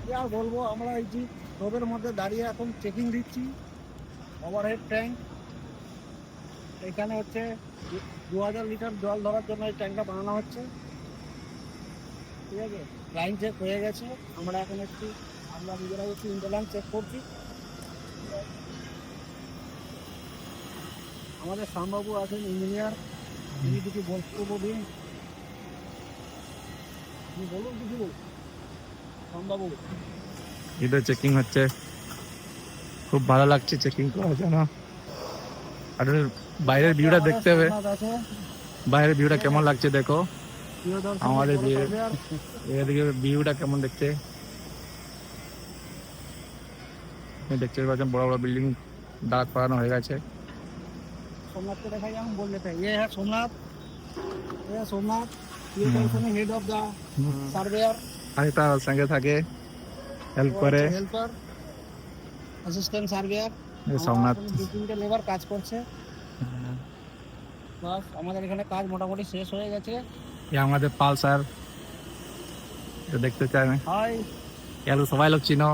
কি আর বলবো, আমরা এই যে রোদের মধ্যে দাঁড়িয়ে এখন চেকিং দিচ্ছি ওভারহেড ট্যাঙ্ক। এখানে হচ্ছে 2000 লিটার জল ধরার জন্য এই ট্যাঙ্কটা বানানো হচ্ছে, ঠিক আছে। লাইন চেক হয়ে গেছে, আমরা এখন আমরা নিজেরাই একটু ইন্টারলাইন চেক করছি। আমাদের শ্যামবাবু আছেন ইঞ্জিনিয়ার, তিনি কিছু বক্তব্য দিন। আপনি বলুন কিছু শ্যামবাবু। এটা চেকিং হচ্ছে, খুব ভালো লাগছে চেকিং করার জন্য। আর বাইরের ভিউটা দেখতে হবে, বাইরের ভিউটা কেমন লাগছে দেখো। আমাদের এদিকে ভিউটা কেমন দেখতে দেখতে পাচ্ছেন, বড় বড় বিল্ডিং দাঁড় করানো হয়ে গেছে। सोमनाथ को देखा हम बोल लेते हैं, ये है Somnath, head of the surveyor. আমি তার সঙ্গে থাকে, হেল্প করে হেল্পার, অ্যাসিস্ট্যান্ট সার্ভেয়ার। সোমনাথ। দু তিনটে লেবার কাজ করছে, বাস আমাদের এখানে কাজ মোটামুটি শেষ হয়ে গেছে। আমাদের পালসার দেখতে চাই, হাই সবাই লোক চিনো।